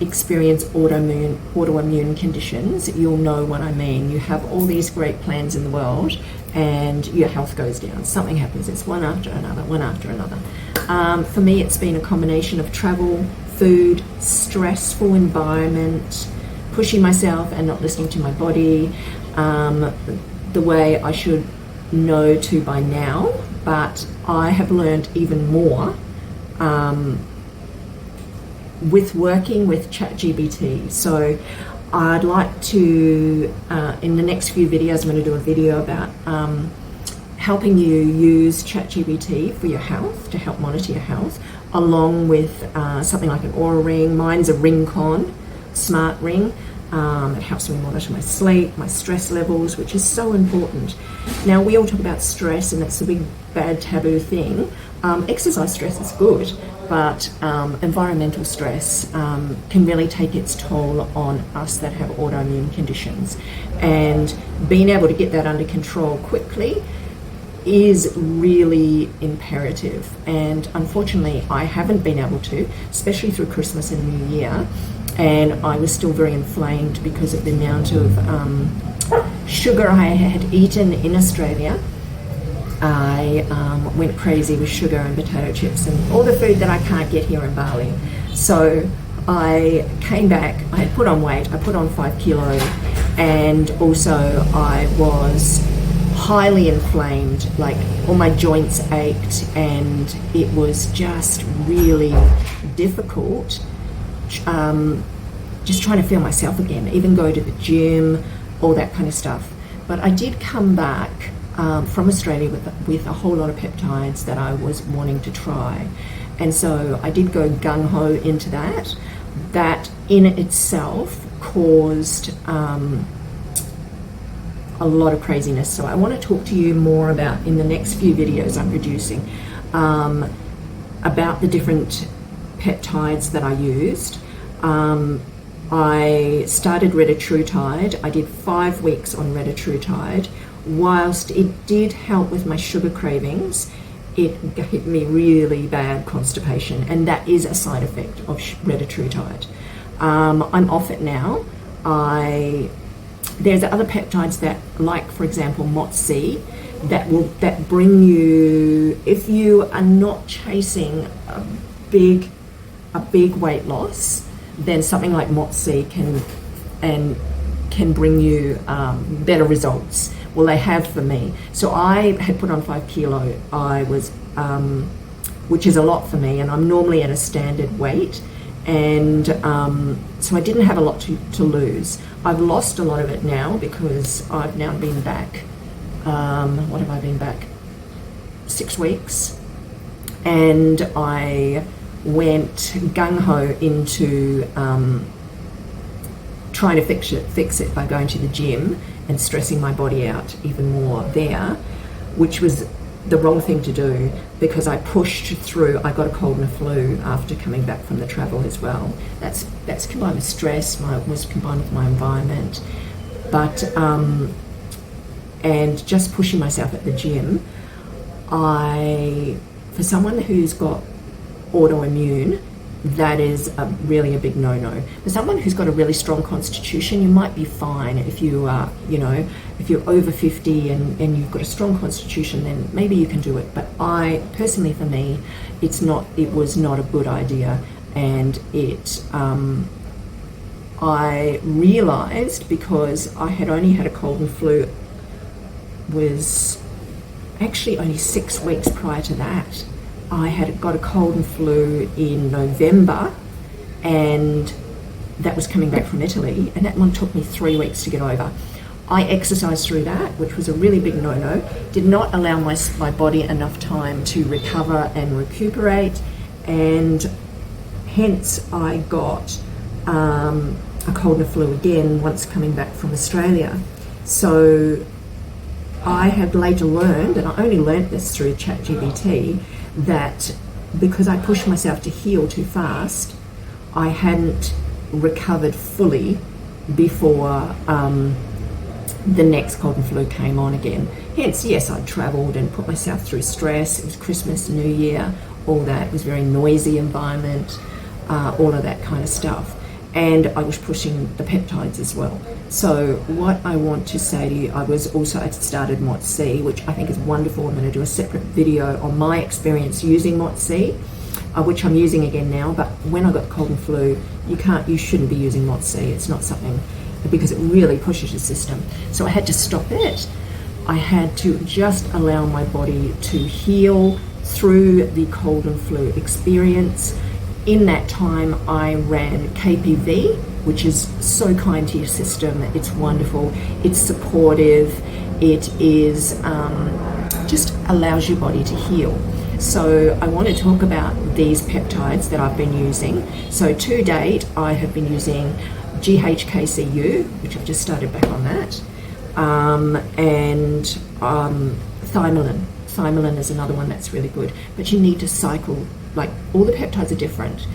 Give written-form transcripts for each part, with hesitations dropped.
experience autoimmune conditions, you'll know what I mean. You have all these great plans in the world and your health goes down. Something happens. It's one after another, one after another. For me, it's been a combination of travel, food, stressful environment, pushing myself and not listening to my body, the way I should know to by now, but I have learned even more with working with ChatGPT. So I'd like to, in the next few videos, I'm going to do a video about helping you use ChatGPT for your health, to help monitor your health, along with something like an Aura ring. Mine's a Ring-Con smart ring. It helps me monitor my sleep, my stress levels, which is so important. Now, we all talk about stress, and it's a big bad taboo thing. Exercise stress is good, but environmental stress can really take its toll on us that have autoimmune conditions. And being able to get that under control quickly is really imperative. And unfortunately, I haven't been able to, especially through Christmas and New Year. And I was still very inflamed because of the amount of sugar I had eaten in Australia. I went crazy with sugar and potato chips and all the food that I can't get here in Bali. So I came back, I had put on weight, I put on 5 kilos, and also I was highly inflamed, like all my joints ached, and it was just really difficult. Just trying to feel myself again, even go to the gym, all that kind of stuff. But I did come back from Australia with a whole lot of peptides that I was wanting to try. And so I did go gung-ho into that. That in itself caused a lot of craziness. So I want to talk to you more about, in the next few videos I'm producing, about the different peptides that I used. I started retatrutide. I did 5 weeks on retatrutide. Whilst it did help with my sugar cravings, it gave me really bad constipation, and that is a side effect of retatrutide. I'm off it now. There's other peptides that, like for example MOTS-C, that bring you, if you are not chasing a big weight loss, then something like MOTS-C can bring you better results. Well, they have for me. So I had put on 5 kilo. I was, which is a lot for me, and I'm normally at a standard weight, and so I didn't have a lot to lose. I've lost a lot of it now because I've now been back. What have I been back? 6 weeks, and I went gung-ho into trying to fix it by going to the gym and stressing my body out even more there, which was the wrong thing to do because I pushed through. I got a cold and a flu after coming back from the travel as well. That's combined with stress, was combined with my environment, but and just pushing myself at the gym. For someone who's got autoimmune, that is really a big no-no. For someone who's got a really strong constitution, you might be fine. If you are, if you're over 50 and you've got a strong constitution, then maybe you can do it. But personally, for me, it was not a good idea. And I realized, because I had only had a cold and flu, was actually only 6 weeks prior to that. I had got a cold and flu in November, and that was coming back from Italy, and that one took me 3 weeks to get over. I exercised through that, which was a really big no-no. Did not allow my body enough time to recover and recuperate, and hence I got a cold and flu again once coming back from Australia. So I have later learned, and I only learned this through ChatGPT, that because I pushed myself to heal too fast, I hadn't recovered fully before the next cold and flu came on again. Hence, yes, I travelled and put myself through stress. It was Christmas, New Year, all that. It was a very noisy environment, all of that kind of stuff. and I was pushing the peptides as well. So what I want to say to you, I started MOTS-C, which I think is wonderful. I'm going to do a separate video on my experience using MOTS-C, which I'm using again now. But when I got the cold and flu, you shouldn't be using MOTS-C. It's not something, because it really pushes your system. So I had to stop it. I had to just allow my body to heal through the cold and flu experience. In that time, I ran KPV, which is so kind to your system. It's wonderful. It's supportive. It is just allows your body to heal. So I want to talk about these peptides that I've been using. So to date, I have been using GHKCU, which I've just started back on that, and Thymalin. Thymalin is another one that's really good, but you need to cycle. Like, all the peptides are different.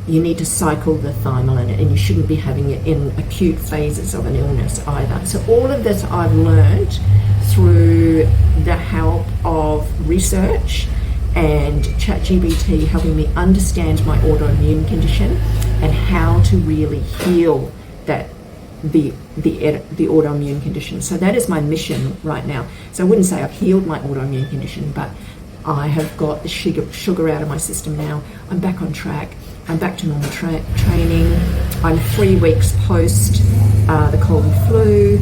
You need to cycle the Thymalin, and you shouldn't be having it in acute phases of an illness either. So all of this I've learned through the help of research and ChatGPT helping me understand my autoimmune condition and how to really heal the autoimmune condition. So that is my mission right now. So I wouldn't say I've healed my autoimmune condition, but I have got the sugar out of my system now. I'm back on track. I'm back to normal training. I'm 3 weeks post the cold and flu.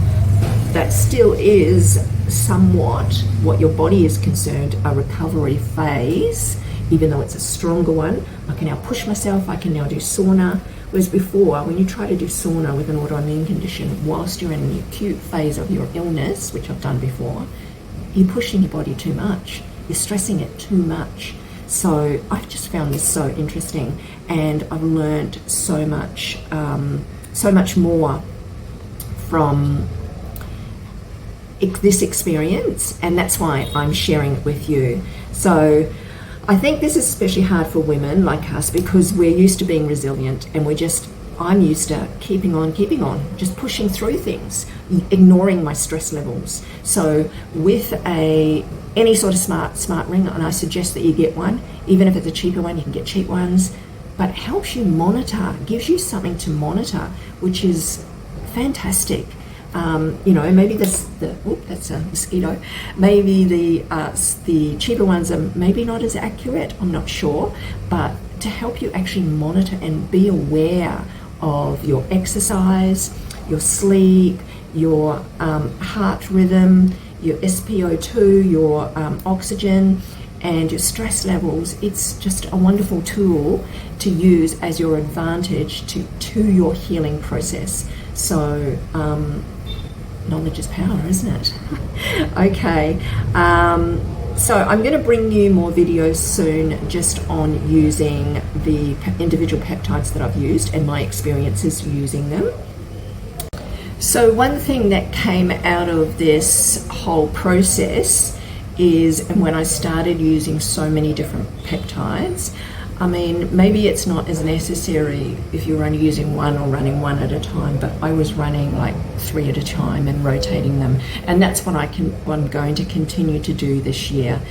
That still is somewhat, what your body is concerned, a recovery phase, even though it's a stronger one. I can now push myself. I can now do sauna. Whereas before, when you try to do sauna with an autoimmune condition whilst you're in the acute phase of your illness, which I've done before, you're pushing your body too much. You're stressing it too much. So I've just found this so interesting, and I've learned so much more from this experience, and that's why I'm sharing it with you. So I think this is especially hard for women like us, because we're used to being resilient, and I'm used to keeping on, just pushing through things, ignoring my stress levels. So with any sort of smart ring, and I suggest that you get one, even if it's a cheaper one, you can get cheap ones, but it helps you monitor, gives you something to monitor, which is fantastic. Maybe that's a mosquito. Maybe the cheaper ones are maybe not as accurate, I'm not sure, but to help you actually monitor and be aware of your exercise, your sleep, your heart rhythm, your SpO2, your oxygen, and your stress levels. It's just a wonderful tool to use as your advantage to your healing process. So knowledge is power, isn't it? Okay, so I'm going to bring you more videos soon just on using the individual peptides that I've used and my experiences using them. So one thing that came out of this whole process is, and when I started using so many different peptides, I mean, maybe it's not as necessary if you're only using one or running one at a time, but I was running like 3 at a time and rotating them. And that's what I'm going to continue to do this year,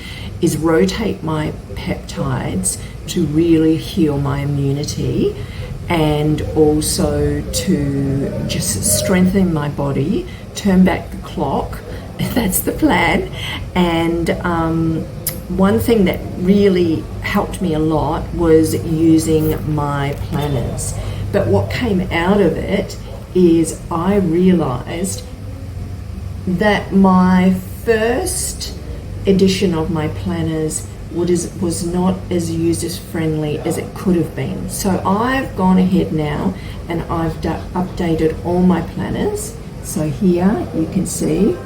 is rotate my peptides to really heal my immunity, and also to just strengthen my body, turn back the clock. That's the plan. And one thing that really helped me a lot was using my planners. But what came out of it is I realized that my first edition of my planners was not as user-friendly as it could have been. So I've gone ahead now and I've updated all my planners. So here you can see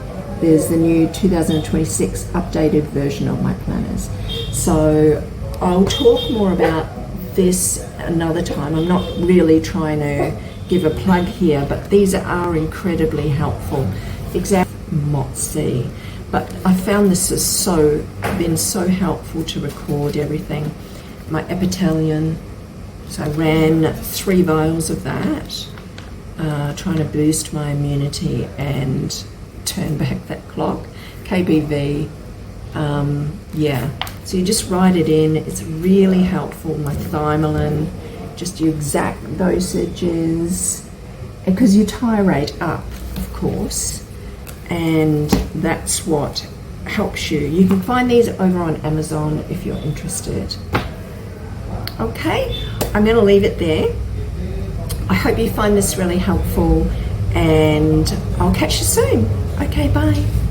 there's the new 2026 updated version of my planners. So I'll talk more about this another time. I'm not really trying to give a plug here, but these are incredibly helpful. Exactly, MOTS-C. But I found this has been so helpful to record everything. My epithelium, so I ran 3 vials of that, trying to boost my immunity and turn back that clock. KBV, so you just write it in. It's really helpful. My Thymalin, just your exact dosages, because you tyrate up, of course, and that's what helps you. You can find these over on Amazon if you're interested. Okay, I'm going to leave it there. I hope you find this really helpful, and I'll catch you soon. Okay, bye.